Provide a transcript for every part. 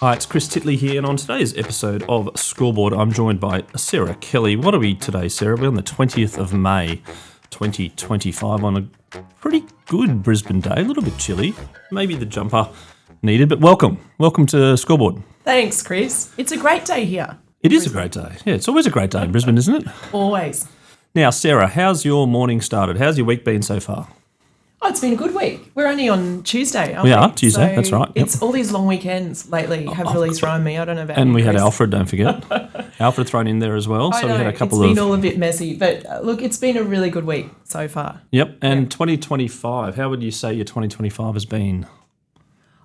Hi, it's Chris Titley here, and on today's episode of Scoreboard, I'm joined by Sarah Kelly. What are we today, Sarah? We're on the 20th of May, 2025, on a pretty good Brisbane day. A little bit chilly, maybe the jumper needed, but welcome. Welcome to Scoreboard. Thanks, Chris. It's a great day here. It is a great day. Yeah, it's always a great day in Brisbane, isn't it? Always. Now, Sarah, how's your morning started? How's your week been so far? Oh, it's been a good week. We're only on Tuesday, aren't we? We are, Tuesday, so that's right. Yep. It's all these long weekends lately have really thrown me. I don't know about And you, we had Chris. Alfred, don't forget. Alfred thrown in there as well. I So know, we had a couple it's been all a bit messy. But look, it's been a really good week so far. Yep, and 2025, how would you say your 2025 has been?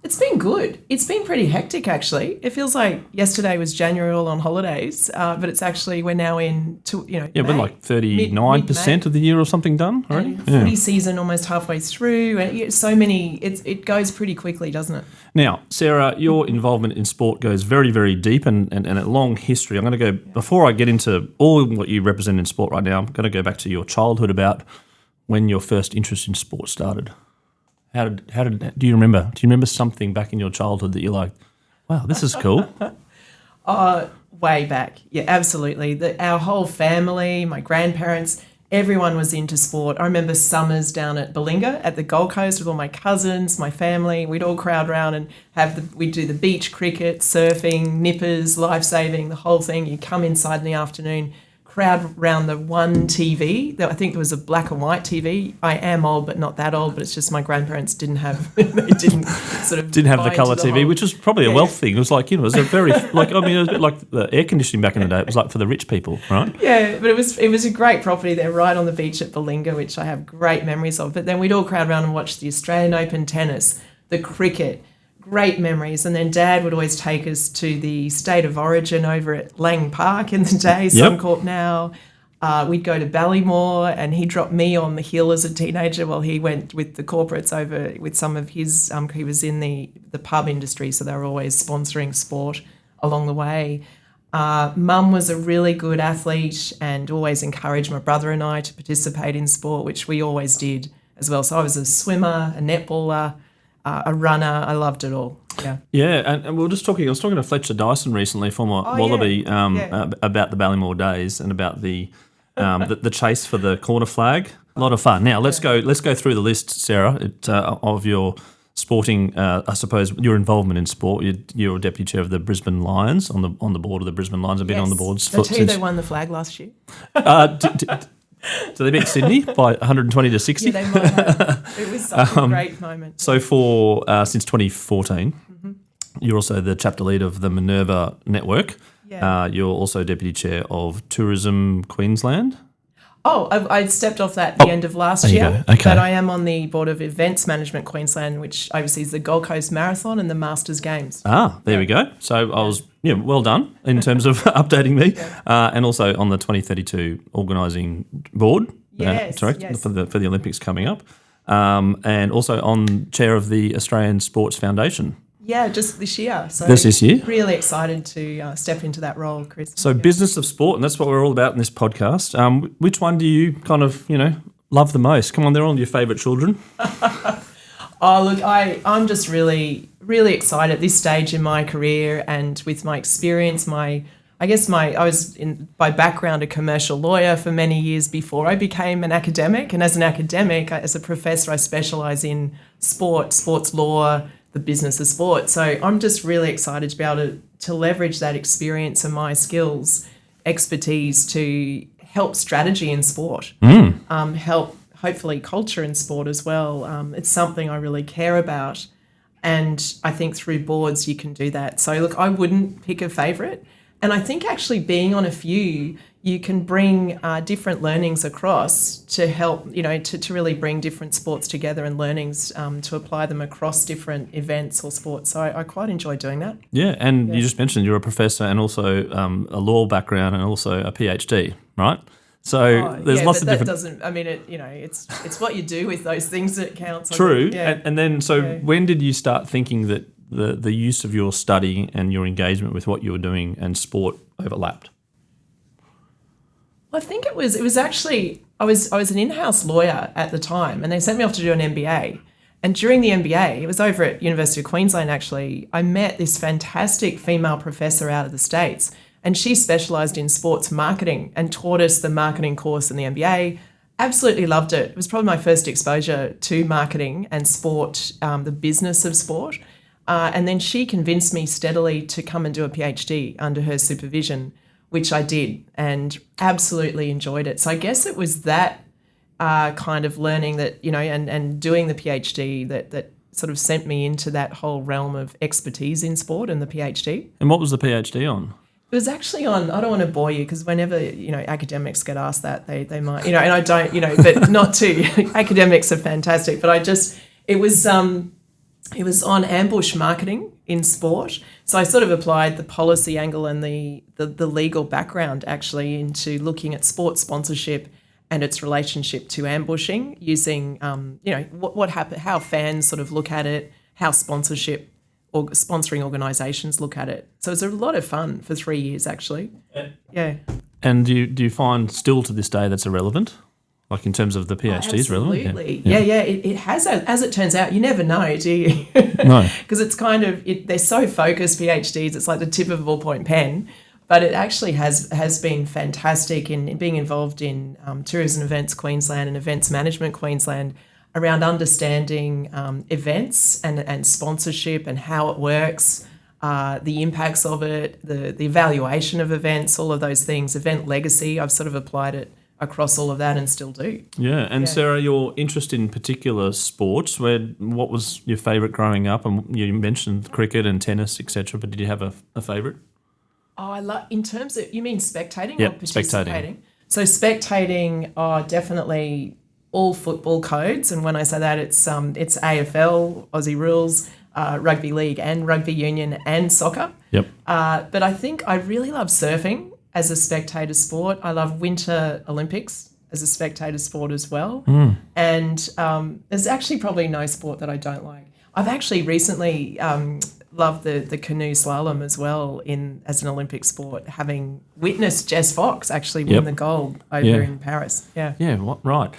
It's been good. It's been pretty hectic, actually. It feels like yesterday was January all on holidays, but it's actually we're now into Yeah, May. we're like 39% of the year or something done already. And footy season almost halfway through, and so many. It goes pretty quickly, doesn't it? Now, Sarah, your involvement in sport goes very, very deep and a long history. I'm going to go, before I get into all what you represent in sport right now, I'm going to go back to your childhood about when your first interest in sport started. Do you remember something back in your childhood that you're like, wow, this is cool? Way back. Yeah, absolutely. Our whole family, my grandparents, everyone was into sport. I remember summers down at Bilinga at the Gold Coast with all my cousins, my family. We'd all crowd round and we'd do the beach cricket, surfing, nippers, life-saving, the whole thing. You come inside in the afternoon, crowd round the one TV. I think there was a black and white TV. I am old, but not that old. But it's just my grandparents didn't have. They didn't have the colour TV, which was probably a wealth thing. It was like, it was a very it was a bit like the air conditioning back in the day. It was like for the rich people, right? Yeah, but it was a great property there, right on the beach at Bilinga, which I have great memories of. But then we'd all crowd around and watch the Australian Open tennis, the cricket. Great memories. And then Dad would always take us to the State of Origin over at Lang Park in the day, Suncorp now. We'd go to Ballymore and he dropped me on the hill as a teenager while he went with the corporates over with some of his, he was in the pub industry, so they were always sponsoring sport along the way. Mum was a really good athlete and always encouraged my brother and I to participate in sport, which we always did as well. So I was a swimmer, a netballer, a runner. I loved it all. Yeah, and we were just talking. I was talking to Fletcher Dyson recently, former Wallaby, about the Ballymore days and about the chase for the corner flag. A lot of fun. Now let's go through the list, Sarah, of your sporting. I suppose your involvement in sport. You're a deputy chair of the Brisbane Lions on the board of the Brisbane Lions. I've been on the boards. They won the flag last year. So they beat Sydney by 120 to 60. Yeah, they might have. It was such a great moment. So since 2014, you're also the chapter lead of the Minerva Network. Yeah. You're also deputy chair of Tourism Queensland. Oh, I stepped off that at the end of last year. Okay. But I am on the board of Events Management Queensland, which oversees the Gold Coast Marathon and the Masters Games. There we go. So I was well done in terms of updating me, and also on the 2032 organising board. Yes. For the Olympics coming up, and also on chair of the Australian Sports Foundation. Yeah, just this year. So this year. Really excited to step into that role, Chris. So business of sport, and that's what we're all about in this podcast. Which one do you kind of, love the most? Come on, they're all your favourite children. Oh, look, I'm just really, really excited at this stage in my career and with my experience, I was by background a commercial lawyer for many years before I became an academic. And as an academic, as a professor, I specialise in sports law, the business of sport. So I'm just really excited to be able to leverage that experience and my skills, expertise to help strategy in sport, help hopefully culture in sport as well. It's something I really care about. And I think through boards you can do that. So look, I wouldn't pick a favourite. And I think actually being on a few, you can bring different learnings across to help, to really bring different sports together and learnings to apply them across different events or sports. So I quite enjoy doing that. Yeah, and you just mentioned you're a professor and also a law background and also a PhD, right? So there's lots of different. Doesn't. I mean, it's what you do with those things that counts. True, and then when did you start thinking that the use of your study and your engagement with what you were doing and sport overlapped? I think it was actually I was an in-house lawyer at the time, and they sent me off to do an MBA. And during the MBA, it was over at University of Queensland actually, I met this fantastic female professor out of the States, and she specialised in sports marketing and taught us the marketing course in the MBA. Absolutely loved it. It was probably my first exposure to marketing and sport, the business of sport. And then she convinced me steadily to come and do a PhD under her supervision, which I did and absolutely enjoyed it. So I guess it was that kind of learning that, and doing the PhD that sort of sent me into that whole realm of expertise in sport and the PhD. And what was the PhD on? It was actually on, I don't want to bore you because whenever, academics get asked that, they might, and I don't, but not to, academics are fantastic, but it was on ambush marketing in sport. So I sort of applied the policy angle and the legal background actually into looking at sports sponsorship and its relationship to ambushing using, what happened, how fans sort of look at it, how sponsorship or sponsoring organisations look at it. So it was a lot of fun for 3 years actually. Yeah. And do you find still to this day that's irrelevant? Like in terms of the PhD is relevant? Absolutely. Yeah. It has, as it turns out, you never know, do you? No. Because it's kind of, they're so focused, PhDs, it's like the tip of a ballpoint pen. But it actually has been fantastic in being involved in Tourism Events Queensland and Events Management Queensland around understanding events and sponsorship and how it works, the impacts of it, the evaluation of events, all of those things. Event legacy, I've sort of applied it across all of that and still do. Yeah, and Sarah, your interest in particular sports, what was your favourite growing up? And you mentioned cricket and tennis, etc., but did you have a favourite? Oh, I love, in terms of, you mean spectating or participating? Spectating. So spectating are definitely all football codes, and when I say that, it's AFL, Aussie rules, rugby league and rugby union and soccer. Yep. But I think I really love surfing as a spectator sport. I love Winter Olympics as a spectator sport as well. And there's actually probably no sport that I don't like. I've actually recently loved the canoe slalom as well as an Olympic sport, having witnessed Jess Fox actually win the gold over in Paris. Yeah. Yeah, right.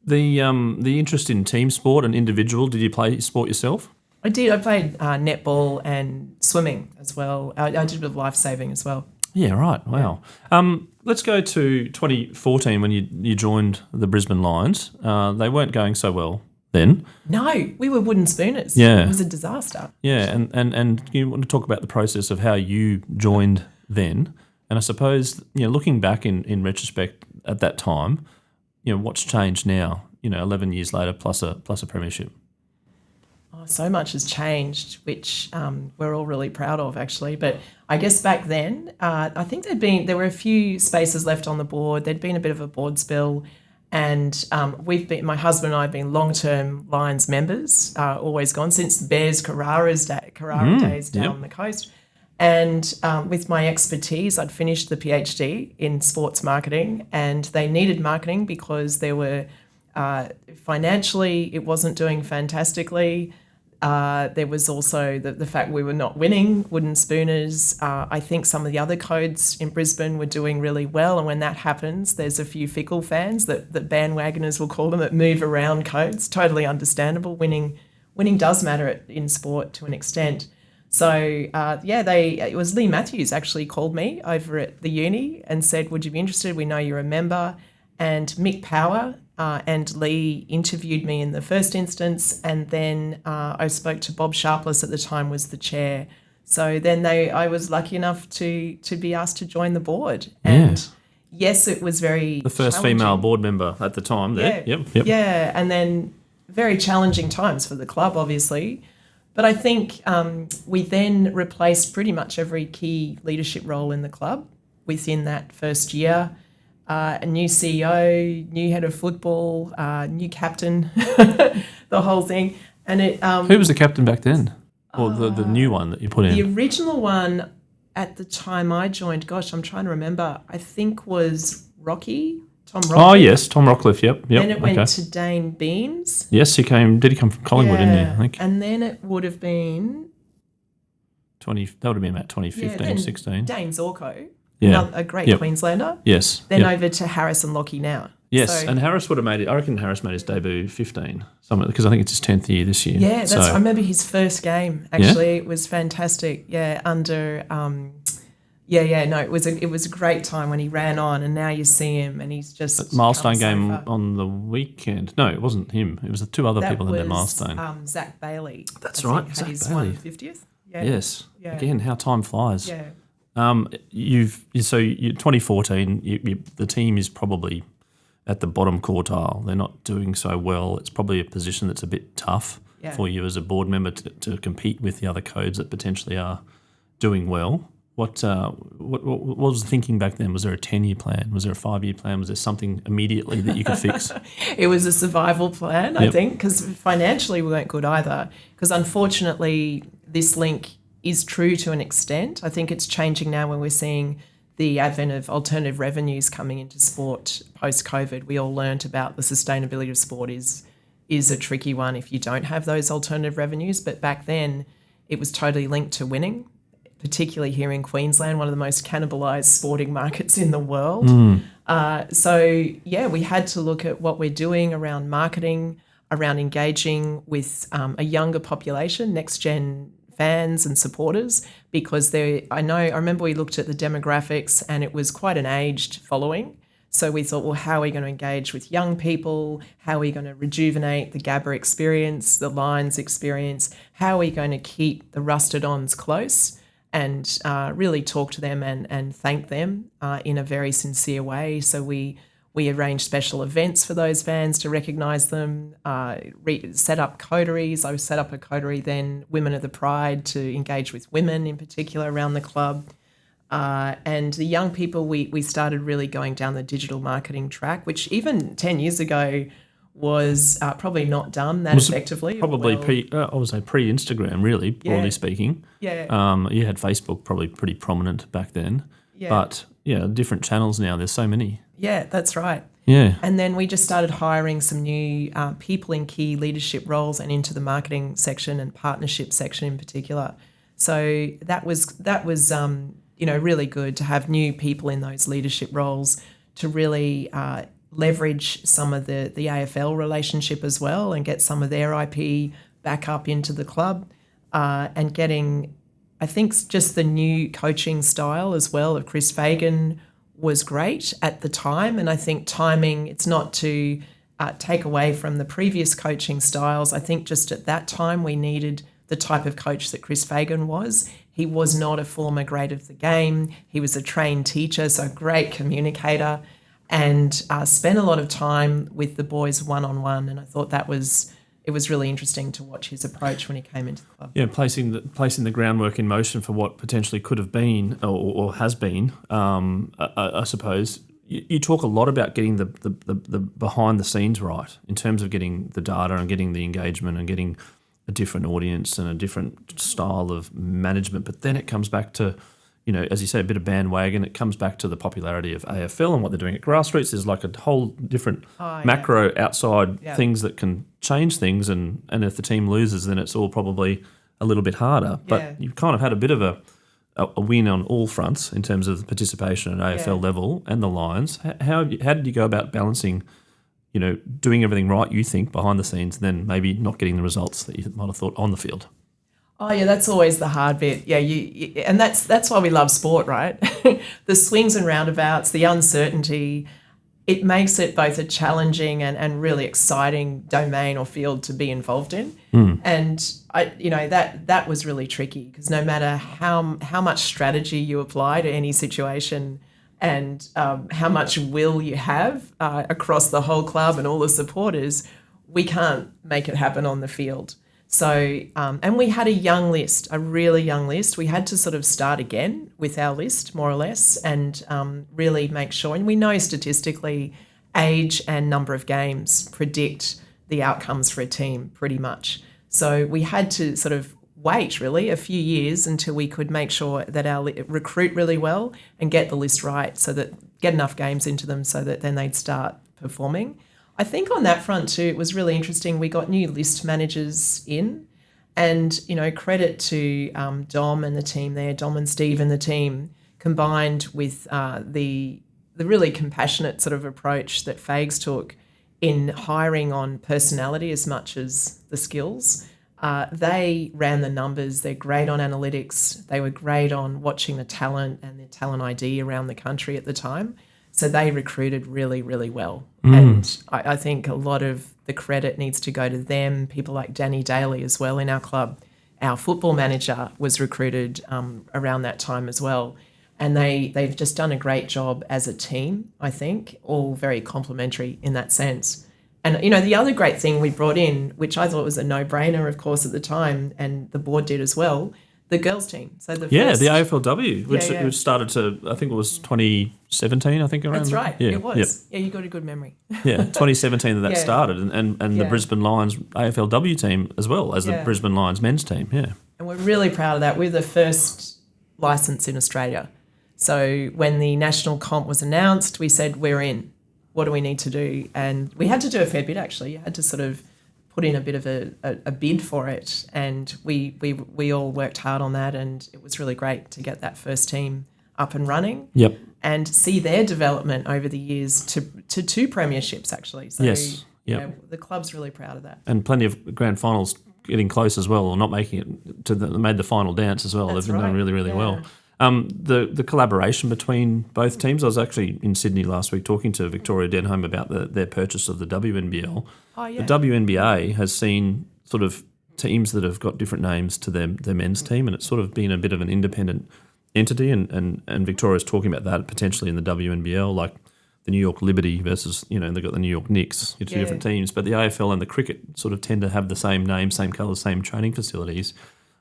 The interest in team sport and individual, did you play sport yourself? I did. I played netball and swimming as well. I did a bit of life-saving as well. Yeah, right. Wow. Let's go to 2014 when you joined the Brisbane Lions. They weren't going so well then. No, we were wooden spooners. Yeah. It was a disaster. Yeah, and you want to talk about the process of how you joined then. And I suppose, looking back in retrospect at that time, what's changed now, 11 years later plus a premiership? Oh, so much has changed, which we're all really proud of, actually. But I guess back then, I think there were a few spaces left on the board. There'd been a bit of a board spill, and my husband and I have been long-term Lions members, always gone since Bears Carrara days down the coast. And with my expertise, I'd finished the PhD in sports marketing, and they needed marketing because there were financially it wasn't doing fantastically. There was also the fact we were not winning, wooden spooners. I think some of the other codes in Brisbane were doing really well, and when that happens, there's a few fickle fans that bandwagoners will call them that move around codes. Totally understandable. Winning does matter in sport to an extent. So, it was Lee Matthews actually called me over at the uni and said, would you be interested? We know you're a member. And Mick Power and Lee interviewed me in the first instance, and then I spoke to Bob Sharpless at the time was the chair. So then I was lucky enough to be asked to join the board. And yes, it was very the first female board member at the time there. Yeah. Yep. Yeah, and then very challenging times for the club, obviously. But I think we then replaced pretty much every key leadership role in the club within that first year. A new CEO, new head of football, new captain, the whole thing. And who was the captain back then? Or the new one that you put in? The original one at the time I joined, gosh, I'm trying to remember, I think was Tom Rockcliffe. Oh, yes, Tom Rockcliffe, yep. Then it went to Dane Beams. Yes, did he come from Collingwood, didn't he, I think? And then it would have been... that would have been about 2015, 16. Dane Zorko. Yeah. A great Queenslander. Yes. Then over to Harris and Lockie now. Yes, So- and Harris would have made it. I reckon Harris made his debut 15, because I think it's his 10th year this year. Yeah, So- I remember his first game. Actually, it was fantastic. Yeah, under. No, it was a great time when he ran on, and now you see him, and he's just milestone come so game far. on the weekend. No, it wasn't him. It was the two other That people in their was, milestone. Zach Bailey. That's I think, right, had Zach his Bailey. 150th. Yeah. Yes. Yeah. Again, how time flies. Yeah. You 2014. The team is probably at the bottom quartile. They're not doing so well. It's probably a position that's a bit tough Yeah. for you as a board member to compete with the other codes that potentially are doing well. What was the thinking back then? Was there a 10-year plan? Was there a 5-year plan? Was there something immediately that you could fix? It was a survival plan, I Yep. think, because financially we weren't good either. Because unfortunately, this link is true to an extent. I think it's changing now when we're seeing the advent of alternative revenues coming into sport post-COVID. We all learnt about the sustainability of sport is a tricky one if you don't have those alternative revenues. But back then, it was totally linked to winning, particularly here in Queensland, one of the most cannibalised sporting markets in the world. We had to look at what we're doing around marketing, around engaging with a younger population, next-gen fans and supporters, because I remember we looked at the demographics and it was quite an aged following. So we thought, well, how are we going to engage with young people? How are we going to rejuvenate the Gabba experience, the Lions experience? How are we going to keep the rusted-ons close and really talk to them and thank them in a very sincere way? So we arranged special events for those fans to recognise them, set up coteries. I set up a coterie then, Women of the Pride, to engage with women in particular around the club. And the young people, we started really going down the digital marketing track, which even 10 years ago was probably not done that effectively. Probably I would say pre-Instagram, really, broadly Yeah. speaking. Yeah. You had Facebook probably pretty prominent back then. Yeah. But, different channels now. There's so many. Yeah, that's right. Yeah. And then we just started hiring some new people in key leadership roles and into the marketing section and partnership section in particular. So that was really good to have new people in those leadership roles to really leverage some of the AFL relationship as well and get some of their IP back up into the club and getting, I think, just the new coaching style as well of Chris Fagan was great at the time. And I think timing, it's not to take away from the previous coaching styles. I think just at that time we needed the type of coach that Chris Fagan was. He was not a former grade of the game. He was a trained teacher, so a great communicator, and spent a lot of time with the boys one-on-one. And I thought it was really interesting to watch his approach when he came into the club. Yeah, placing the groundwork in motion for what potentially could have been or has been. I suppose you talk a lot about getting the behind the scenes right in terms of getting the data and getting the engagement and getting a different audience and a different style of management. But then it comes back to, as you say, a bit of bandwagon. It comes back to the popularity of AFL and what they're doing at grassroots. There's like a whole different macro outside things that can change things. And if the team loses, then it's all probably a little bit harder. But you've kind of had a bit of a win on all fronts in terms of participation at AFL level and the Lions. How did you go about balancing, doing everything right, you think, behind the scenes, and then maybe not getting the results that you might have thought on the field? Oh yeah, that's always the hard bit. Yeah, and that's why we love sport, right? The swings and roundabouts, the uncertainty, it makes it both a challenging and really exciting domain or field to be involved in. And that was really tricky because no matter how much strategy you apply to any situation and how much will you have across the whole club and all the supporters, we can't make it happen on the field. So, and we had a really young list. We had to sort of start again with our list, more or less, and really make sure. And we know statistically age and number of games predict the outcomes for a team pretty much. So we had to sort of wait really a few years until we could make sure that our recruit really well and get the list right so that get enough games into them so that then they'd start performing. I think on that front too, it was really interesting. We got new list managers in and, credit to Dom and the team there, Dom and Steve and the team, combined with the the really compassionate sort of approach that Fags took in hiring on personality as much as the skills. They ran the numbers. They're great on analytics. They were great on watching the talent and the talent ID around the country at the time. So they recruited really, really well. And I think a lot of the credit needs to go to them, people like Danny Daly as well in our club. Our football manager was recruited around that time as well. And they've just done a great job as a team, I think, all very complementary in that sense. And, the other great thing we brought in, which I thought was a no-brainer, of course, at the time, and the board did as well, the girls team. So the AFLW, which started I think it was 2017, I think, around. That's right, yeah, it was. Yeah, you got a good memory. 2017 that started, and the Brisbane Lions AFLW team as well as the Brisbane Lions men's team, And we're really proud of that. We're the first licence in Australia. So when the national comp was announced, we said, we're in. What do we need to do? And we had to do a fair bit, actually. You had to sort of put in a bit of a bid for it. And we all worked hard on that, and it was really great to get that first team up and running. Yep. And see their development over the years to two premierships, actually. So yes. Yep. The club's really proud of that. And plenty of grand finals getting close as well, or not making it made the final dance as well. That's They've been doing really, really well. The collaboration between both teams, I was actually in Sydney last week talking to Victoria Denholm about their purchase of the WNBL. Oh, yeah. The WNBA has seen sort of teams that have got different names to their men's team, and it's sort of been a bit of an independent entity, and Victoria's talking about that potentially in the WNBL, like the New York Liberty versus, they've got the New York Knicks, two different teams, but the AFL and the cricket sort of tend to have the same name, same colours, same training facilities.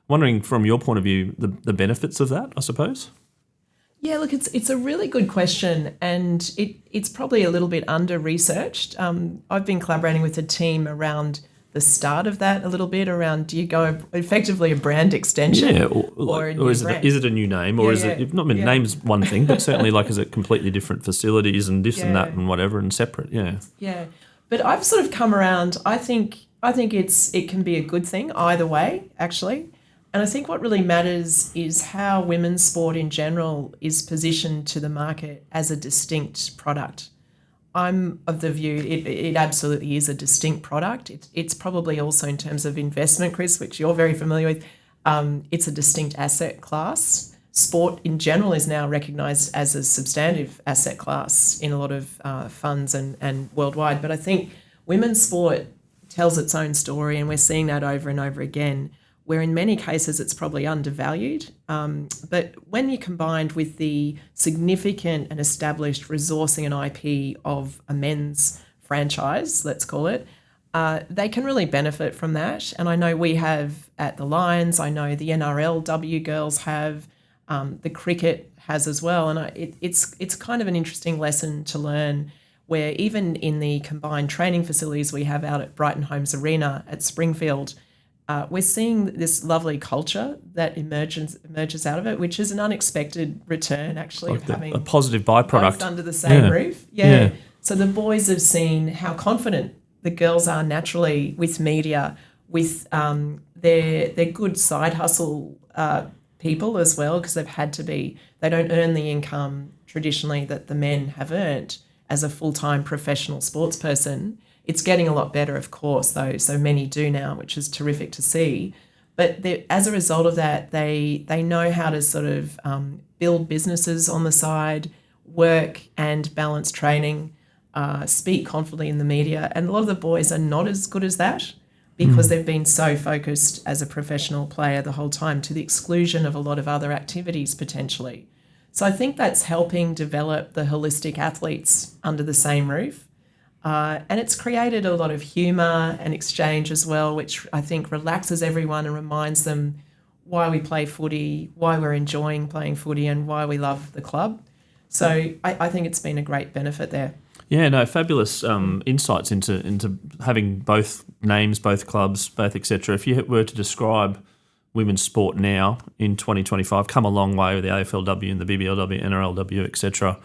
Wondering from your point of view, the benefits of that, I suppose? Yeah, look, it's a really good question, and it's probably a little bit under-researched. I've been collaborating with a team around the start of that a little bit, around do you go effectively a brand extension or is it a new name, or is it, not name's one thing, but certainly like is it completely different facilities and this and that and whatever and separate, Yeah, but I've sort of come around. I think it can be a good thing either way, actually. And I think what really matters is how women's sport in general is positioned to the market as a distinct product. I'm of the view it absolutely is a distinct product. It's probably also in terms of investment, Chris, which you're very familiar with, it's a distinct asset class. Sport in general is now recognised as a substantive asset class in a lot of funds and worldwide. But I think women's sport tells its own story, and we're seeing that over and over again, where in many cases it's probably undervalued. But when you combined with the significant and established resourcing and IP of a men's franchise, let's call it, they can really benefit from that. And I know we have at the Lions, I know the NRLW girls have, the cricket has as well. And it's kind of an interesting lesson to learn, where even in the combined training facilities we have out at Brighton Homes Arena at Springfield, we're seeing this lovely culture that emerges out of it, which is an unexpected return, actually, like of having a positive byproduct both under the same roof. Yeah. So the boys have seen how confident the girls are naturally with media, with their good side hustle people as well, because they've had to be. They don't earn the income traditionally that the men have earned as a full-time professional sports person. It's getting a lot better, of course, though. So many do now, which is terrific to see. But as a result of that, they know how to sort of build businesses on the side, work and balance training, speak confidently in the media. And a lot of the boys are not as good as that because they've been so focused as a professional player the whole time, to the exclusion of a lot of other activities potentially. So I think that's helping develop the holistic athletes under the same roof. And it's created a lot of humour and exchange as well, which I think relaxes everyone and reminds them why we play footy, why we're enjoying playing footy, and why we love the club. So I think it's been a great benefit there. Yeah, no, fabulous insights into having both names, both clubs, both etc. If you were to describe women's sport now in 2025, come a long way with the AFLW and the BBLW, NRLW, etc.,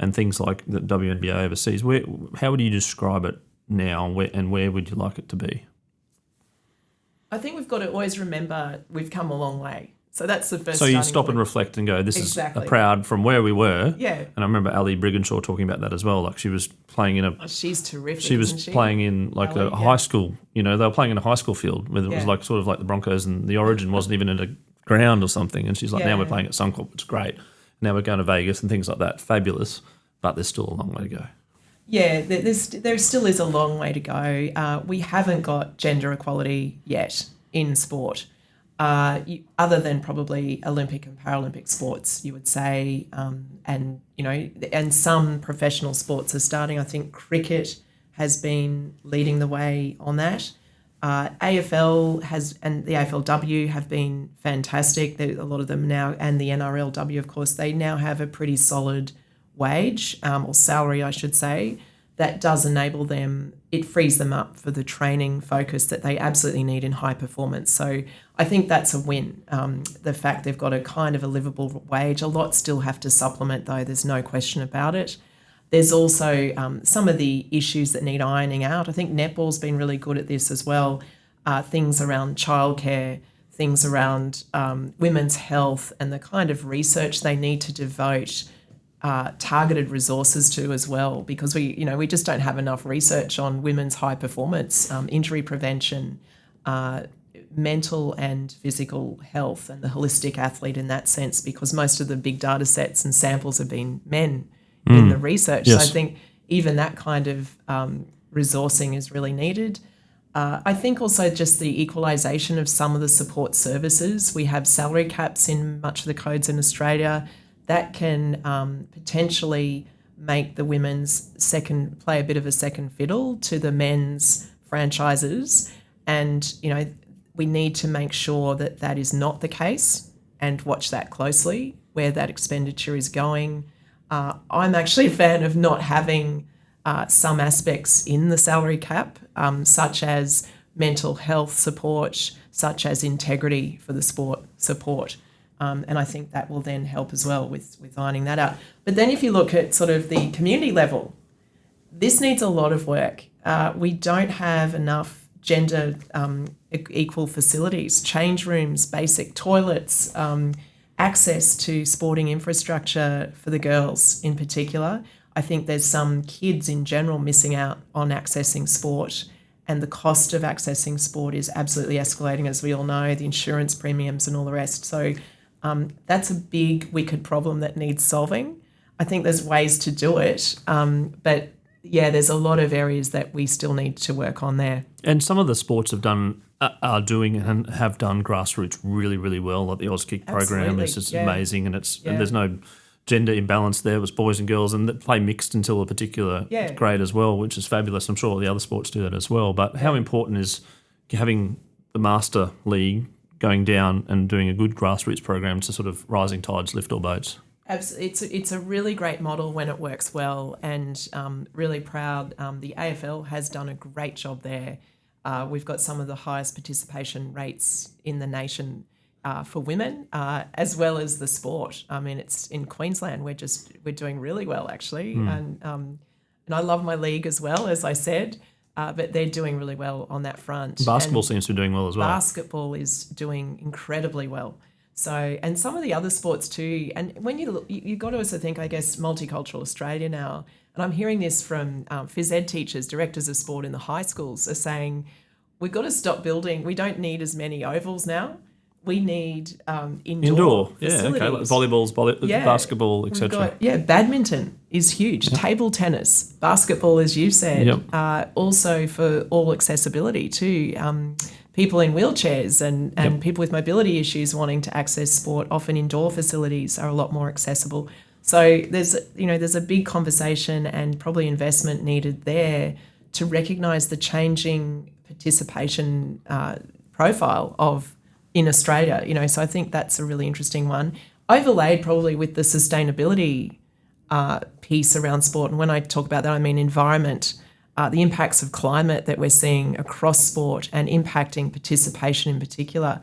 and things like the WNBA overseas. How would you describe it now, and where would you like it to be? I think we've got to always remember we've come a long way. So that's the first. So you starting stop point. and reflect and go, this Exactly. is proud from where we were. Yeah. And I remember Ali Brigginshaw talking about that as well. Like she was playing in a... She's terrific. She was isn't she? playing in like Ali, a high school, they were playing in a high school field where it was Yeah. like sort of like the Broncos and the Origin wasn't even in a ground or something. And she's like, now Yeah. we're playing at Suncorp. It's great. Now we're going to Vegas and things like that. Fabulous. But there's still a long way to go. Yeah, there still is a long way to go. We haven't got gender equality yet in sport, other than probably Olympic and Paralympic sports, you would say, and some professional sports are starting. I think cricket has been leading the way on that. AFL and the AFLW have been fantastic. A lot of them now, and the NRLW, of course, they now have a pretty solid wage, or salary, I should say, that does enable them, it frees them up for the training focus that they absolutely need in high performance. So I think that's a win. The fact they've got a kind of a livable wage. A lot still have to supplement, though, there's no question about it. There's also some of the issues that need ironing out. I think netball's been really good at this as well. Things around childcare, things around women's health, and the kind of research they need to devote targeted resources to as well, because we just don't have enough research on women's high performance, injury prevention, mental and physical health, and the holistic athlete in that sense, because most of the big data sets and samples have been men in the research. Yes. So I think even that kind of resourcing is really needed. I think also just the equalisation of some of the support services. We have salary caps in much of the codes in Australia. That can potentially make the women's play a bit of a second fiddle to the men's franchises. And, we need to make sure that that is not the case and watch that closely, where that expenditure is going. I'm actually a fan of not having some aspects in the salary cap, such as mental health support, such as integrity for the sport support. And I think that will then help as well with ironing that out. But then if you look at sort of the community level, this needs a lot of work. We don't have enough gender equal facilities, change rooms, basic toilets, access to sporting infrastructure for the girls in particular. I think there's some kids in general missing out on accessing sport, and the cost of accessing sport is absolutely escalating, as we all know, the insurance premiums and all the rest. So that's a big, wicked problem that needs solving. I think there's ways to do it, but yeah, there's a lot of areas that we still need to work on there. And some of the sports are doing and have done grassroots really, really well. Like the Auskick program is just amazing, and and there's no gender imbalance there. It was boys and girls, and they play mixed until a particular grade as well, which is fabulous. I'm sure the other sports do that as well. But how important is having the Master League going down and doing a good grassroots program to sort of rising tides lift all boats? Absolutely. It's a really great model when it works well, and really proud. The AFL has done a great job there. We've got some of the highest participation rates in the nation for women, as well as the sport. I mean, it's in Queensland. We're doing really well actually, and I love my league as well, as I said. But they're doing really well on that front. Basketball seems to be doing well as well. Basketball is doing incredibly well. So, and some of the other sports too. And when you look, you've got to also think, I guess, multicultural Australia now. And I'm hearing this from phys ed teachers, directors of sport in the high schools are saying, we've got to stop building. We don't need as many ovals now. We need indoor facilities. Like volleyballs, basketball, etc. Badminton is huge. Yep. Table tennis, basketball, as you said. Yep. Also for all accessibility too. People in wheelchairs and people with mobility issues wanting to access sport. Often indoor facilities are a lot more accessible. So there's a big conversation and probably investment needed there to recognise the changing participation profile in Australia, so I think that's a really interesting one. Overlaid probably with the sustainability piece around sport. And when I talk about that, I mean environment, the impacts of climate that we're seeing across sport and impacting participation in particular.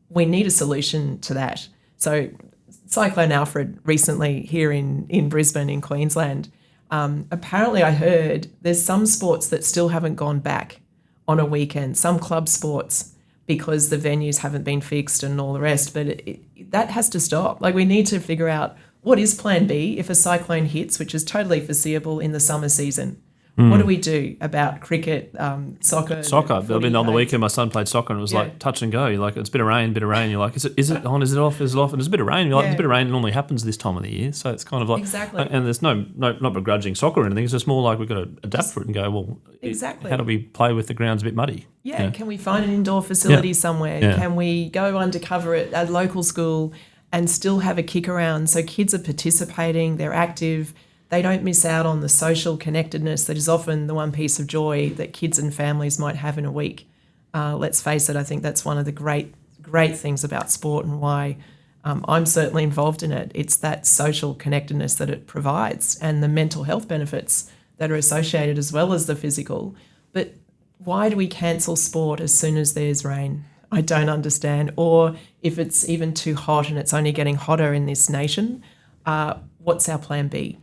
We need a solution to that. So Cyclone Alfred recently here in Brisbane in Queensland, apparently I heard there's some sports that still haven't gone back on a weekend, some club sports, because the venues haven't been fixed and all the rest. But that has to stop. Like, we need to figure out what is plan B if a cyclone hits, which is totally foreseeable in the summer season. What do we do about cricket, soccer? Soccer. I mean, on the weekend, my son played soccer and it was like touch and go. You're like, it's a bit of rain. You're like, is it on? Is it off? Is it off? And there's a bit of rain. You're like, there's a bit of rain. It normally happens this time of the year. So it's kind of like, exactly. And there's not begrudging soccer or anything. It's just more like we've got to adapt for it and go, well, exactly. How do we play with the ground's a bit muddy? Yeah. Can we find an indoor facility somewhere? Yeah. Can we go undercover at a local school and still have a kick around so kids are participating, they're active, they don't miss out on the social connectedness that is often the one piece of joy that kids and families might have in a week. Let's face it, I think that's one of the great things about sport and why I'm certainly involved in it. It's that social connectedness that it provides and the mental health benefits that are associated as well as the physical. But why do we cancel sport as soon as there's rain? I don't understand. Or if it's even too hot and it's only getting hotter in this nation, what's our plan B?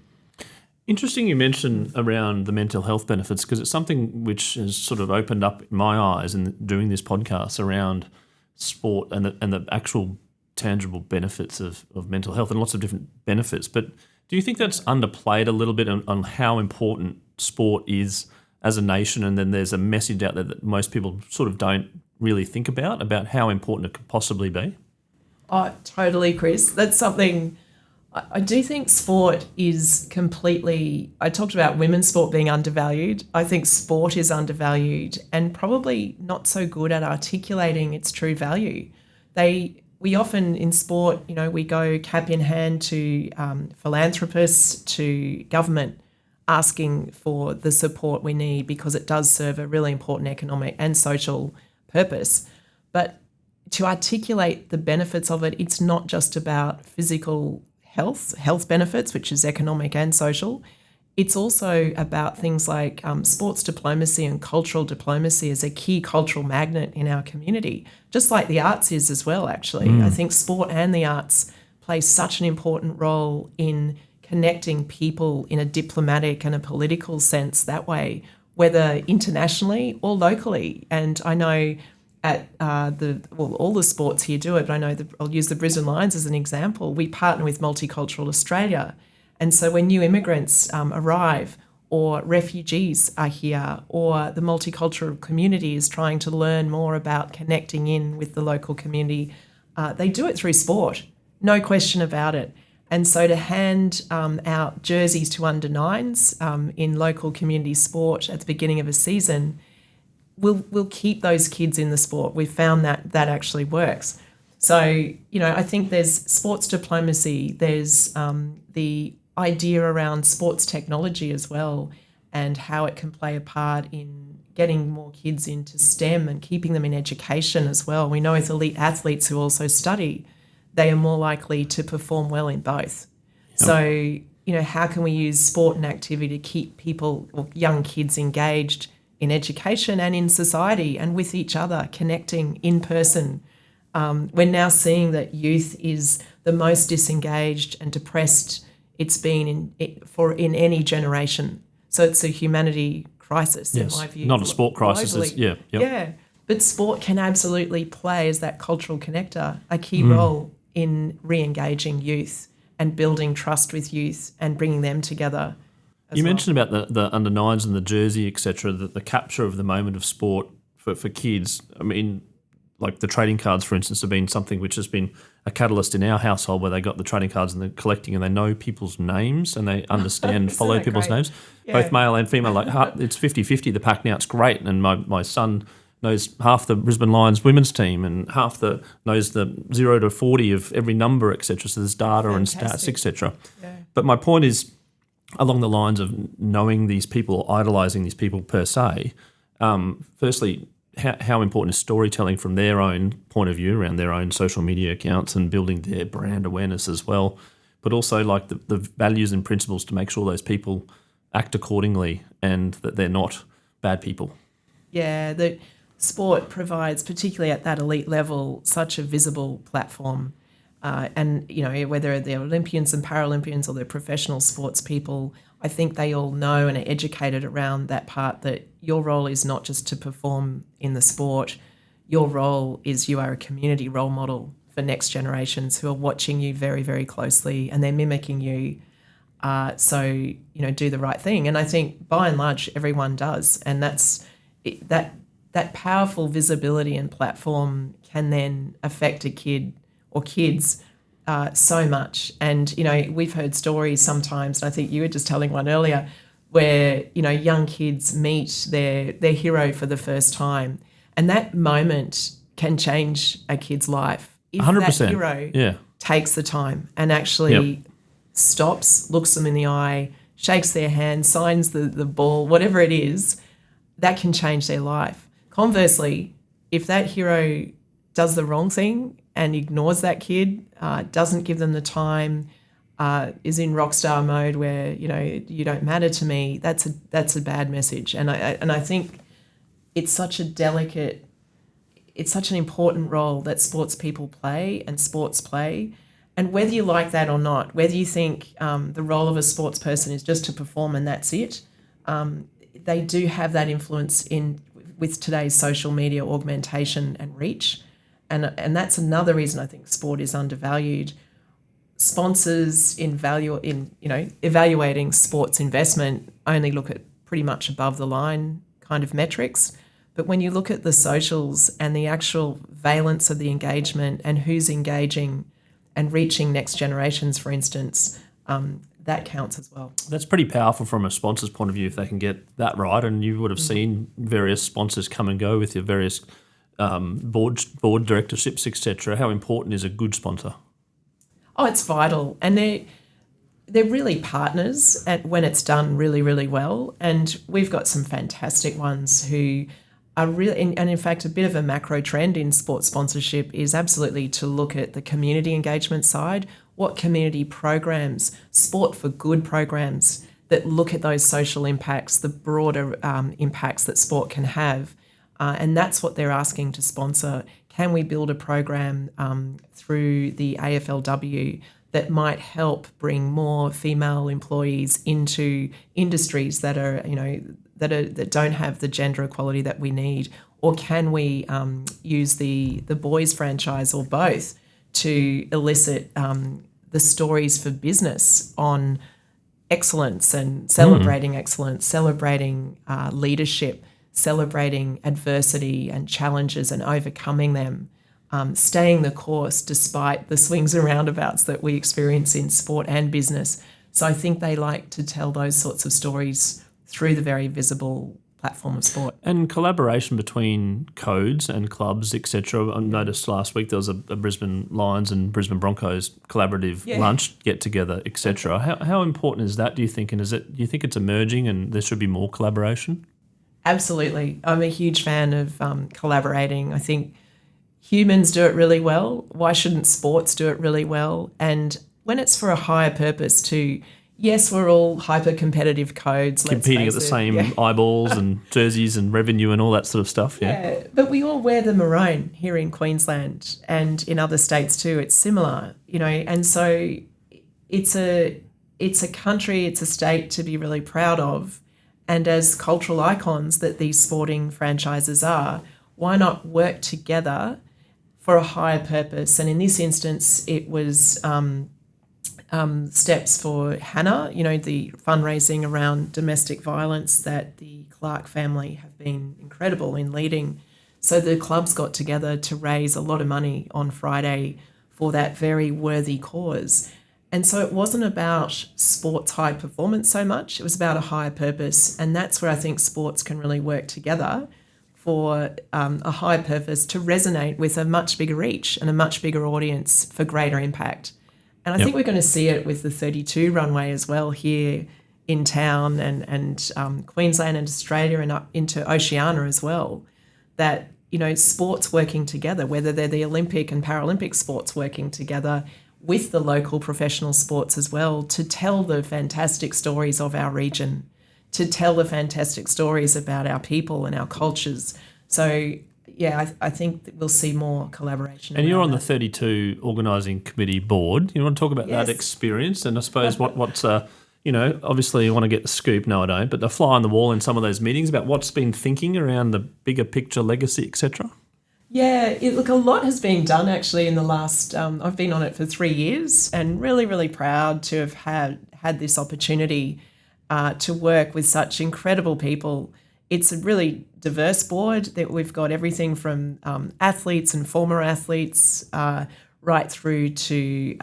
Interesting you mentioned around the mental health benefits, because it's something which has sort of opened up my eyes in doing this podcast around sport and the actual tangible benefits of mental health and lots of different benefits. But do you think that's underplayed a little bit on how important sport is as a nation, and then there's a message out there that most people sort of don't really think about how important it could possibly be? Oh, totally, Chris. That's something... I do think sport is completely... I talked about women's sport being undervalued. I think sport is undervalued and probably not so good at articulating its true value. We often in sport, we go cap in hand to philanthropists, to government, asking for the support we need because it does serve a really important economic and social purpose. But to articulate the benefits of it, it's not just about physical health benefits, which is economic and social. It's also about things like sports diplomacy and cultural diplomacy as a key cultural magnet in our community, just like the arts is as well, actually. I think sport and the arts play such an important role in connecting people in a diplomatic and a political sense that way, whether internationally or locally. And I know at all the sports here do it, but I know I'll use the Brisbane Lions as an example. We partner with Multicultural Australia. And so when new immigrants arrive or refugees are here or the multicultural community is trying to learn more about connecting in with the local community, they do it through sport, no question about it. And so to hand out jerseys to under-9s in local community sport at the beginning of a season, we'll keep those kids in the sport. We've found that actually works. So, I think there's sports diplomacy, there's the idea around sports technology as well and how it can play a part in getting more kids into STEM and keeping them in education as well. We know with elite athletes who also study, they are more likely to perform well in both. Yep. So, how can we use sport and activity to keep people or young kids engaged in education and in society and with each other, connecting in person? We're now seeing that youth is the most disengaged and depressed it's been in any generation. So it's a humanity crisis, in my view. Not a sport crisis. Yeah, but sport can absolutely play as that cultural connector, a key role in re-engaging youth and building trust with youth and bringing them together. You mentioned about the under-9s and the jersey, etc., the capture of the moment of sport for kids. I mean, like the trading cards, for instance, have been something which has been a catalyst in our household where they got the trading cards and they're collecting and they know people's names and they understand, follow people's names, both male and female. Like it's 50-50, the pack now. It's great. And my son knows half the Brisbane Lions women's team and knows the 0 to 40 of every number, etc. So there's data and stats, etc. Yeah. But my point is, along the lines of knowing these people, idolising these people per se, firstly, how important is storytelling from their own point of view around their own social media accounts and building their brand awareness as well, but also like the values and principles to make sure those people act accordingly and that they're not bad people. Yeah, the sport provides, particularly at that elite level, such a visible platform. And, whether they're Olympians and Paralympians or they're professional sports people, I think they all know and are educated around that part that your role is not just to perform in the sport. your role is you are a community role model for next generations who are watching you very, very closely, and they're mimicking you. So, do the right thing. And I think by and large, everyone does. And that powerful visibility and platform can then affect a kid or kids so much. And, we've heard stories sometimes, and I think you were just telling one earlier, where, young kids meet their hero for the first time. And that moment can change a kid's life. If 100%. That hero takes the time and actually stops, looks them in the eye, shakes their hand, signs the ball, whatever it is, that can change their life. Conversely, if that hero does the wrong thing and ignores that kid, doesn't give them the time, is in rock star mode where, you don't matter to me, that's a bad message. And I think it's such an important role that sports people play and sports play. And whether you like that or not, whether you think the role of a sports person is just to perform and that's it, they do have that influence with today's social media augmentation and reach. And that's another reason I think sport is undervalued. Sponsors evaluating sports investment only look at pretty much above the line kind of metrics. But when you look at the socials and the actual valence of the engagement and who's engaging and reaching next generations, for instance, that counts as well. That's pretty powerful from a sponsor's point of view if they can get that right. And you would have seen various sponsors come and go with your various board directorships, etc. How important is a good sponsor? Oh, it's vital. And they're really partners when it's done really, really well. And we've got some fantastic ones who are really, and in fact, a bit of a macro trend in sports sponsorship is absolutely to look at the community engagement side. What community programs, sport for good programs that look at those social impacts, the broader impacts that sport can have. And that's what they're asking to sponsor. Can we build a program through the AFLW that might help bring more female employees into industries that are, that don't have the gender equality that we need? Or can we use the boys franchise or both to elicit the stories for business on excellence and celebrating excellence, celebrating leadership, celebrating adversity and challenges and overcoming them, staying the course despite the swings and roundabouts that we experience in sport and business. So I think they like to tell those sorts of stories through the very visible platform of sport. And collaboration between codes and clubs, etc. I noticed last week there was a Brisbane Lions and Brisbane Broncos collaborative lunch get-together, etc. How important is that, do you think? And do you think it's emerging and there should be more collaboration? Absolutely. I'm a huge fan of collaborating. I think humans do it really well. Why shouldn't sports do it really well? And when it's for a higher purpose too, yes, we're all hyper-competitive codes. Competing at the same eyeballs and jerseys and revenue and all that sort of stuff, yeah. But we all wear the maroon here in Queensland and in other states too. It's similar, and so it's a country, it's a state to be really proud of. And as cultural icons that these sporting franchises are, why not work together for a higher purpose? And in this instance, it was steps for Hannah, the fundraising around domestic violence that the Clark family have been incredible in leading. So the clubs got together to raise a lot of money on Friday for that very worthy cause. And so it wasn't about sports high performance so much, it was about a higher purpose. And that's where I think sports can really work together for a higher purpose to resonate with a much bigger reach and a much bigger audience for greater impact. And I think we're going to see it with the 32 runway as well here in town and Queensland and Australia and up into Oceania as well, that, sports working together, whether they're the Olympic and Paralympic sports working together with the local professional sports as well, to tell the fantastic stories of our region, to tell the fantastic stories about our people and our cultures. So, I think that we'll see more collaboration. And you're on the 32 organising committee board. You want to talk about that experience? And I suppose what's obviously you want to get the scoop. No, I don't. But the fly on the wall in some of those meetings about what's been thinking around the bigger picture legacy, etc. Yeah, look, a lot has been done actually in the last. I've been on it for 3 years, and really, really proud to have had this opportunity to work with such incredible people. It's a really diverse board that we've got everything from athletes and former athletes right through to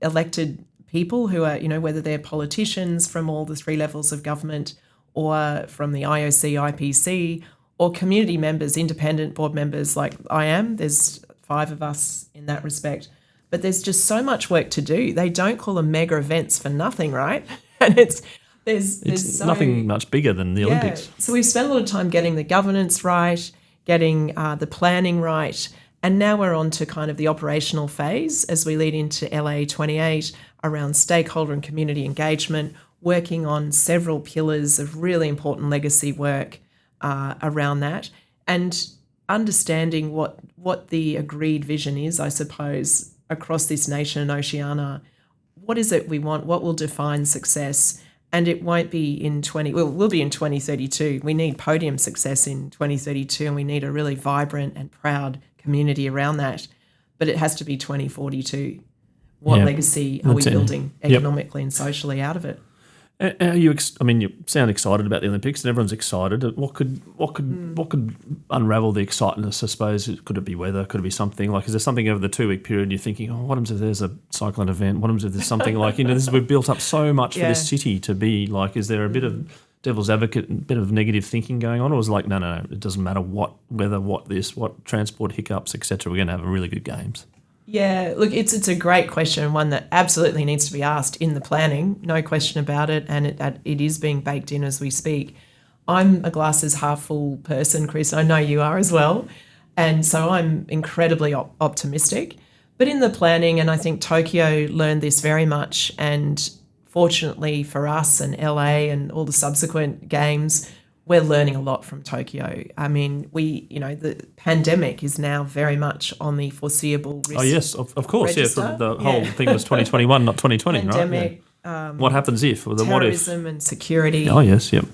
elected people who are, whether they're politicians from all the 3 levels of government or from the IOC, IPC, or community members, independent board members like I am. There's 5 of us in that respect. But there's just so much work to do. They don't call them mega events for nothing, right? And there's nothing much bigger than the Olympics. So we've spent a lot of time getting the governance right, getting the planning right, and now we're on to kind of the operational phase as we lead into LA 28 around stakeholder and community engagement, working on several pillars of really important legacy work around that, and understanding what the agreed vision is, I suppose, across this nation and Oceania. What is it we want? What will define success? And it won't be we'll be in 2032. We need podium success in 2032, and we need a really vibrant and proud community around that. But it has to be 2042. What legacy are we building economically and socially out of it? You sound excited about the Olympics, and everyone's excited. What could unravel the excitement? I suppose could it be weather? Could it be something like? Is there something over the 2-week period you're thinking? Oh, what happens if there's a cyclone event? What happens if there's something like we've built up so much for this city to be like? Is there a bit of devil's advocate, a bit of negative thinking going on, or is it like no, it doesn't matter what weather, what transport hiccups, etc. We're going to have really good games. Yeah, look, it's a great question, one that absolutely needs to be asked in the planning, no question about it, and it is being baked in as we speak. I'm a glasses half full person, Chris. I know you are as well, and so I'm incredibly optimistic. But in the planning, and I think Tokyo learned this very much, and fortunately for us and LA and all the subsequent games, we're learning a lot from Tokyo. I mean, the pandemic is now very much on the foreseeable risk. Oh, yes, of course. Register. Yeah, the whole thing was 2021, not 2020, pandemic, right? What happens if? Or the terrorism what if? and security. Oh, yes, yep.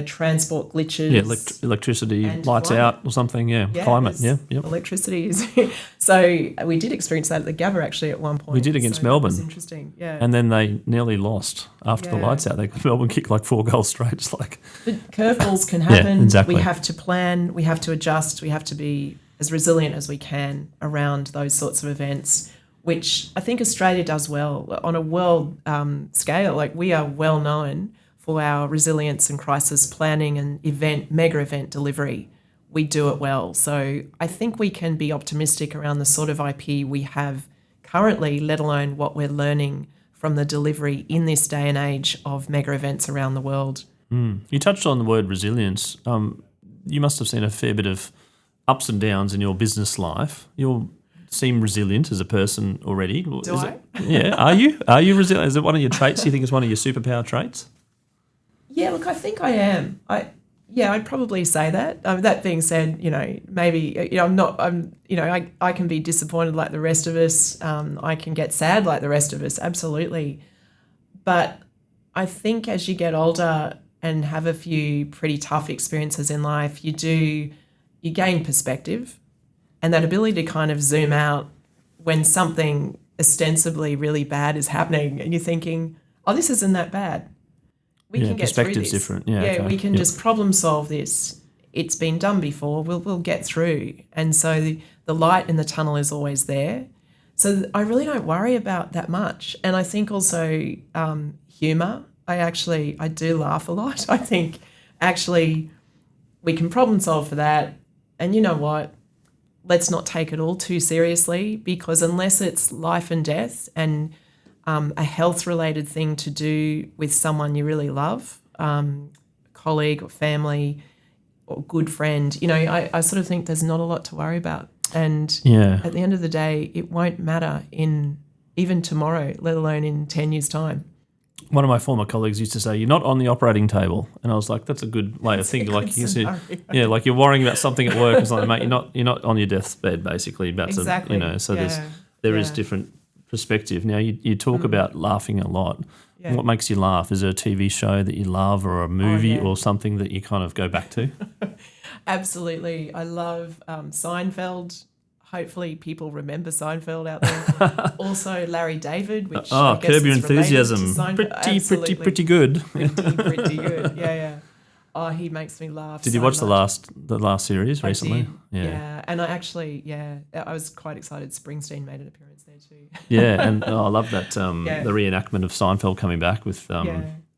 Transport glitches. Yeah, electricity, lights climate. out or something, climate, yep. Electricity is... So we did experience that at the Gabba actually at one point. We did against Melbourne. It was interesting, yeah. And then they nearly lost after the lights out. Melbourne kicked like 4 goals straight. It's like... But curveballs can happen. Yeah, exactly. We have to plan, we have to adjust, we have to be as resilient as we can around those sorts of events, which I think Australia does well. On a world scale, like we are well known for our resilience and crisis planning and mega event delivery. We do it well. So I think we can be optimistic around the sort of IP we have currently, let alone what we're learning from the delivery in this day and age of mega events around the world. You touched on the word resilience. You must have seen a fair bit of ups and downs in your business life. You seem resilient as a person already. Do I? Yeah. Are you? Are you resilient? Is it one of your traits you think is one of your superpower traits? Yeah, look, I think I am. I'd probably say that. That being said, maybe, I can be disappointed like the rest of us. I can get sad like the rest of us, absolutely. But I think as you get older and have a few pretty tough experiences in life, you gain perspective, and that ability to kind of zoom out when something ostensibly really bad is happening and you're thinking, oh, this isn't that bad. We can get through this. Perspective's different. Yeah, okay. We can just problem solve this. It's been done before. We'll get through. And so the light in the tunnel is always there. So I really don't worry about that much. And I think also humour. I do laugh a lot. I think actually we can problem solve for that. And you know what? Let's not take it all too seriously, because unless it's life and death and a health-related thing to do with someone you really love, colleague or family or good friend, I sort of think there's not a lot to worry about. And at the end of the day, it won't matter in even tomorrow, let alone in 10 years' time. One of my former colleagues used to say, "You're not on the operating table," and I was like, "That's a good way of thinking." Like you said, like you're worrying about something at work or something, mate. You're not on your deathbed, basically. About exactly. So there is different perspective. Now, you talk about laughing a lot. Yeah. What makes you laugh? Is there a TV show that you love or a movie or something that you kind of go back to? Absolutely. I love Seinfeld. Hopefully people remember Seinfeld out there. Also Larry David, which I guess Curb Your is related to Enthusiasm. Seinfeld. Pretty good. Pretty good. Yeah. Oh, he makes me laugh. Did you watch the last series recently? I did. Yeah. And I was quite excited Springsteen made an appearance there too. Yeah, and I love that the reenactment of Seinfeld coming back with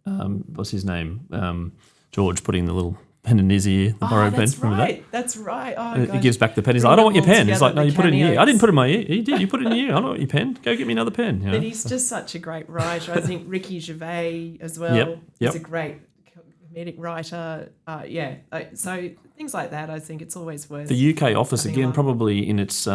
what's his name? George putting the little pen in his ear, the borrowed pen. Remember that? That's right. Oh, and he gives back the pen. He's like, I don't want your pen. He's like, no, you put it in your ear. I didn't put it in my ear. He did. You put it in your ear. I don't want your pen. Go get me another pen. You know? But he's just such a great writer. I think Ricky Gervais as well. Yep. He's a great comedic writer. So things like that, I think it's always worth. The UK office, again, probably in its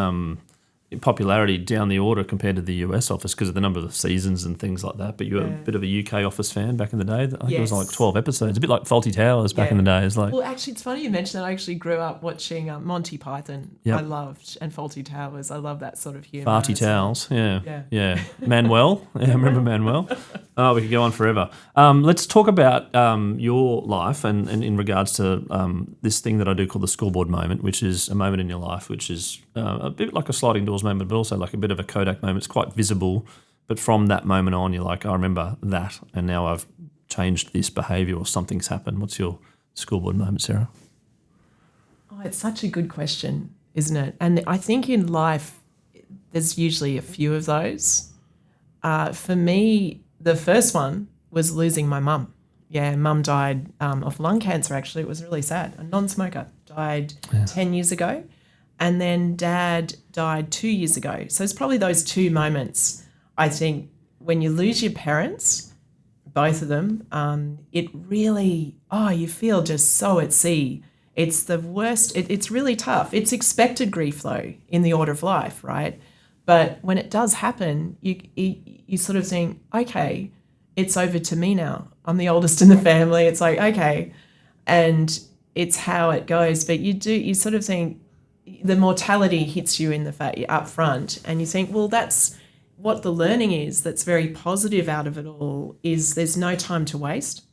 popularity down the order compared to the US office because of the number of seasons and things like that. But you were a bit of a UK office fan back in the day. I think it was like 12 episodes, a bit like Fawlty Towers back in the day. Well, actually, it's funny you mention that. I actually grew up watching Monty Python. I loved, and Fawlty Towers. I love that sort of humour. Farty Towels, yeah. Manuel, I remember Manuel. Oh, we could go on forever. Let's talk about your life and in regards to this thing that I do call the scoreboard moment, which is a moment in your life which is a bit like a sliding doors moment, but also like a bit of a Kodak moment. It's quite visible, but from that moment on, you're like, I remember that, and now I've changed this behaviour or something's happened. What's your scoreboard moment, Sarah? Oh, it's such a good question, isn't it? And I think in life, there's usually a few of those. For me, the first one was losing my mum. Yeah, mum died of lung cancer, actually. It was really sad. A non-smoker, died 10 years ago. And then dad died 2 years ago. So it's probably those two moments, I think, when you lose your parents, both of them, it really, you feel just so at sea. It's the worst. It's really tough. It's expected grief, though, in the order of life, right? But when it does happen, you sort of think, okay, it's over to me now. I'm the oldest in the family. It's like, okay. And it's how it goes. But you sort of think, the mortality hits you in the fact you're up front, and you think, well, that's what the learning is that's very positive out of it all, is there's no time to waste.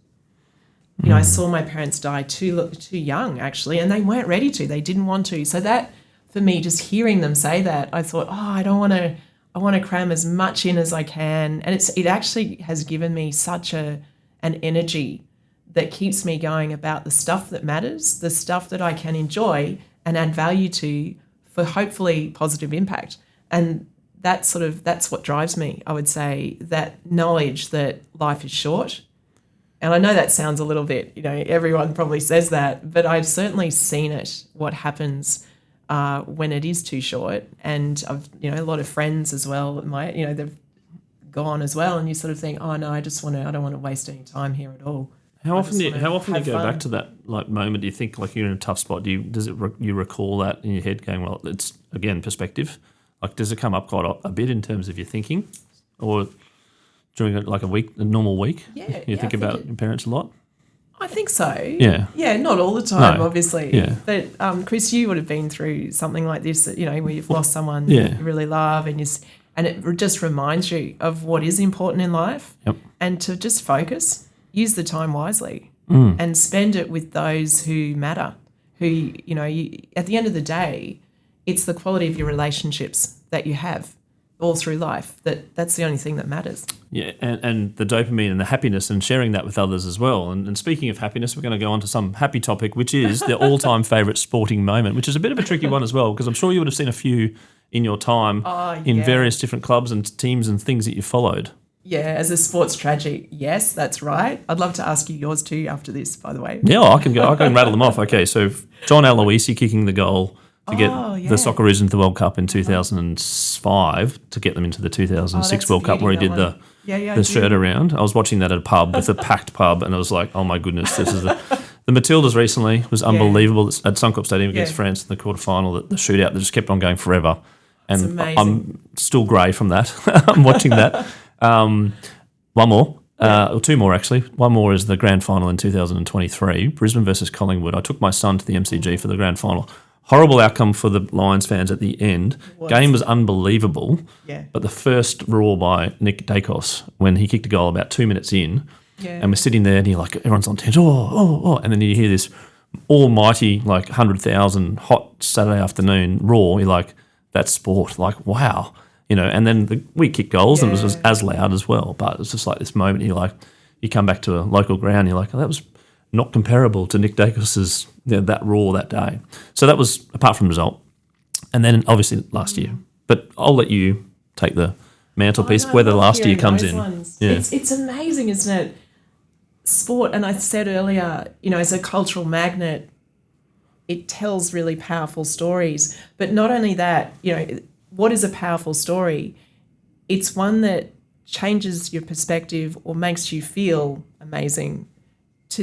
You know, I saw my parents die too young, actually, and they weren't ready to. They didn't want to. So that, for me, just hearing them say that, I thought, I want to cram as much in as I can. And it actually has given me such an energy that keeps me going about the stuff that matters, the stuff that I can enjoy and add value to for hopefully positive impact. And that's what drives me, I would say, that knowledge that life is short. And I know that sounds a little bit, everyone probably says that, but I've certainly seen it, what happens when it is too short. And I've, a lot of friends as well, they've gone as well. And you sort of think, oh no, I don't want to waste any time here at all. How often do you go back to that moment? Do you think like you're in a tough spot? You recall that in your head going, well, it's again perspective. Like, does it come up quite a bit in terms of your thinking, or during a normal week? Yeah, you think about your parents a lot. I think so. Yeah, not all the time, obviously. Yeah. But Chris, you would have been through something like this, where you've lost someone you really love, and it just reminds you of what is important in life, and to just focus. Use the time wisely and spend it with those who matter, who, at the end of the day, it's the quality of your relationships that you have all through life. That's the only thing that matters. Yeah, and the dopamine and the happiness and sharing that with others as well. And speaking of happiness, we're going to go on to some happy topic, which is the all-time favourite sporting moment, which is a bit of a tricky one as well, because I'm sure you would have seen a few in your time in various different clubs and teams and things that you followed. Yeah, as a sports tragic, yes, that's right. I'd love to ask you yours too after this, by the way. Yeah, I can rattle them off. Okay, so John Aloisi kicking the goal to get the Socceroos into the World Cup in 2005 to get them into the 2006 World Cup where he did the shirt around. I was watching that at a pub with a packed pub, and I was like, oh my goodness, this is the Matildas recently was unbelievable at Suncorp Stadium against France in the quarterfinal. The shootout that just kept on going forever, and I'm still grey from that. I'm watching that. One more, or two more actually. One more is the grand final in 2023, Brisbane versus Collingwood. I took my son to the MCG for the grand final. Horrible outcome for the Lions fans at the end. Game was unbelievable. Yeah. But the first roar by Nick Dacos when he kicked a goal about 2 minutes in, and we're sitting there and you're like, everyone's on tension, and then you hear this almighty, like 100,000 hot Saturday afternoon roar. You're like, that's sport. Like, wow. And then we kicked goals and it was as loud as well. But it's just like this moment, you're like, you come back to a local ground, you're like, oh, that was not comparable to Nick Dacos's that roar that day. So that was, apart from the result. And then obviously last year. But I'll let you take the mantelpiece, whether last year comes in. Yeah. It's amazing, isn't it? Sport, and I said earlier, as a cultural magnet, it tells really powerful stories. But not only that, what is a powerful story? It's one that changes your perspective or makes you feel amazing.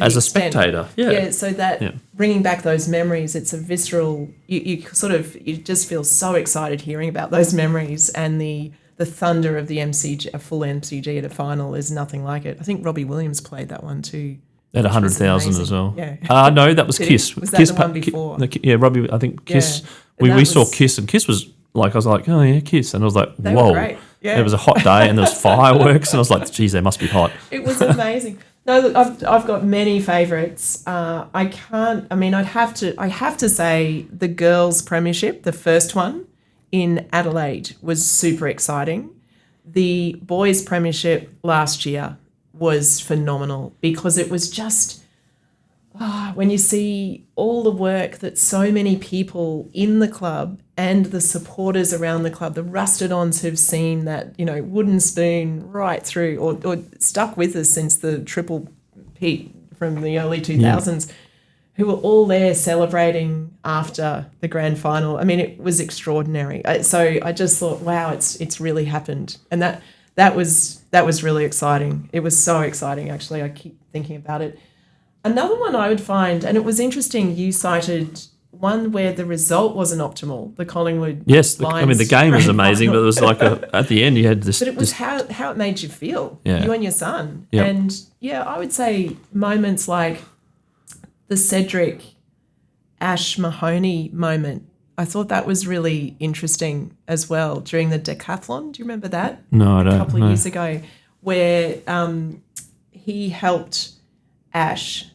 As a spectator, so that bringing back those memories, it's a visceral. You just feel so excited hearing about those memories, and the thunder of the MCG, a full MCG at a final, is nothing like it. I think Robbie Williams played that one too. At 100,000 as well. Yeah. No, that was Kiss. Was that Kiss the one before? Robbie. I think Kiss. Yeah. We saw Kiss, and Kiss was like, I was like, oh yeah, Kiss, and I was like, they whoa. were great. Yeah. It was a hot day, and there was fireworks, and I was like, geez, they must be hot. It was amazing. No, look, I've got many favourites. I have to say the girls' premiership, the first one in Adelaide, was super exciting. The boys' premiership last year was phenomenal because it was just when you see all the work that so many people in the club and the supporters around the club, the rusted-ons who've seen that, wooden spoon right through or stuck with us since the Triple Pete from the early 2000s, who were all there celebrating after the grand final. I mean, it was extraordinary. So I just thought, wow, it's really happened. And that was really exciting. It was so exciting, actually. I keep thinking about it. Another one I would find, and it was interesting, you cited one where the result wasn't optimal, the Collingwood Lions. The game was amazing, final. but it was like at the end you had this... But it was how it made you feel, you and your son. Yep. And, I would say moments like the Cedric Ash Mahoney moment, I thought that was really interesting as well during the decathlon. Do you remember that? No, I don't. A couple of years ago, where he helped Ash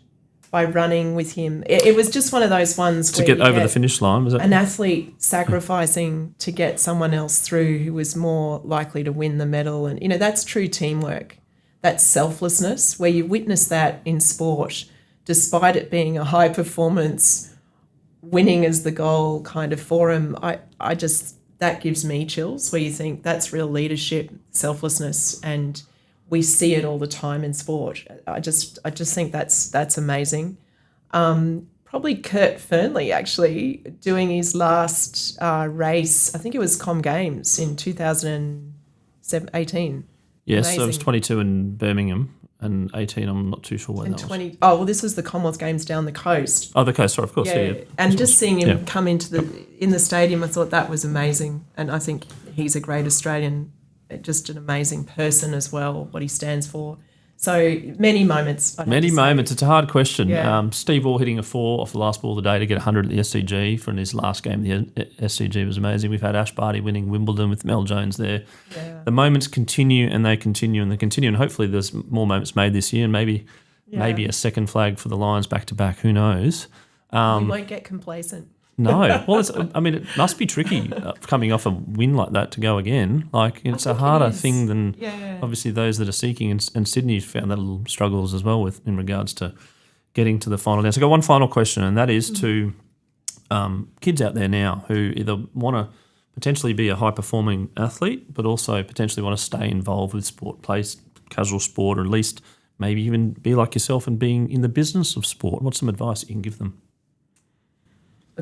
by running with him. It was just one of those ones to get over the finish line, was it? An athlete sacrificing to get someone else through who was more likely to win the medal. And, that's true teamwork. That's selflessness, where you witness that in sport, despite it being a high performance, winning as the goal kind of forum. I just, that gives me chills, where you think that's real leadership, selflessness, and we see it all the time in sport. I just think that's amazing. Probably Kurt Fernley, actually, doing his last race, I think it was Com Games in 2018. Yes, so it was 22 in Birmingham and 18, I'm not too sure when that was. Oh, well, this was the Commonwealth Games down the coast. Oh, the coast, sorry, of course. Yeah. And just seeing him come in the stadium, I thought that was amazing. And I think he's a great Australian, just an amazing person as well, what he stands for. So many moments. It's a hard question. Yeah. Steve Orr hitting a 4 off the last ball of the day to get 100 at the SCG for his last game. The SCG was amazing. We've had Ash Barty winning Wimbledon with Mel Jones there. Yeah. The moments continue and they continue and they continue, and hopefully there's more moments made this year, and maybe a second flag for the Lions back to back. Who knows? We won't get complacent. No. Well, it must be tricky coming off a win like that to go again. Like, it's a harder thing than obviously those that are seeking. And Sydney's found that little struggles as well in regards to getting to the final. Now, so I've got one final question, and that is to kids out there now who either want to potentially be a high-performing athlete but also potentially want to stay involved with sport, play casual sport, or at least maybe even be like yourself and being in the business of sport. What's some advice that you can give them?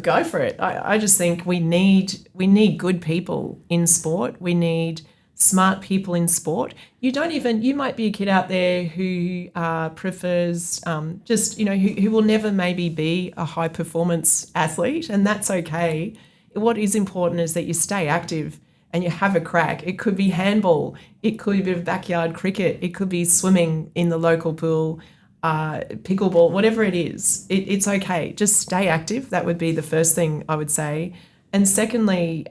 Go for it. I just think we need good people in sport. We need smart people in sport. You might be a kid out there who prefers who will never maybe be a high performance athlete, and that's okay. What is important is that you stay active and you have a crack. It could be handball, it could be backyard cricket, it could be swimming in the local pool. pickleball, whatever it is, it's okay. Just stay active. That would be the first thing I would say. And secondly,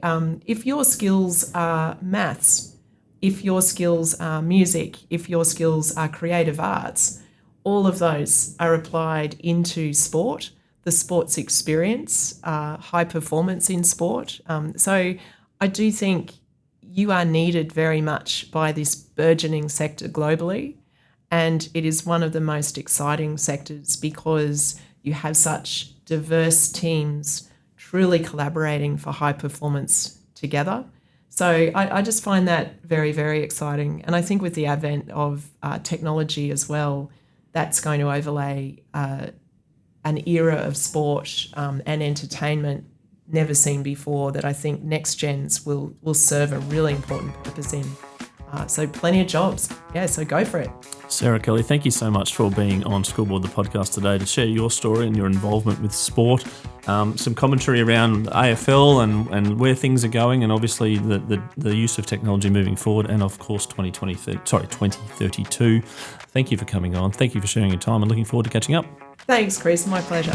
if your skills are maths, if your skills are music, if your skills are creative arts, all of those are applied into sport, the sports experience, high performance in sport. So I do think you are needed very much by this burgeoning sector globally. And it is one of the most exciting sectors because you have such diverse teams truly collaborating for high performance together. So I just find that very, very exciting. And I think with the advent of technology as well, that's going to overlay an era of sport and entertainment never seen before that I think next gens will serve a really important purpose in. So plenty of jobs. Yeah, so go for it. Sarah Kelly, thank you so much for being on Scoreboard, the podcast today, to share your story and your involvement with sport, some commentary around AFL and where things are going, and obviously the use of technology moving forward, and of course 2032. Thank you for coming on. Thank you for sharing your time and looking forward to catching up. Thanks, Chris. My pleasure.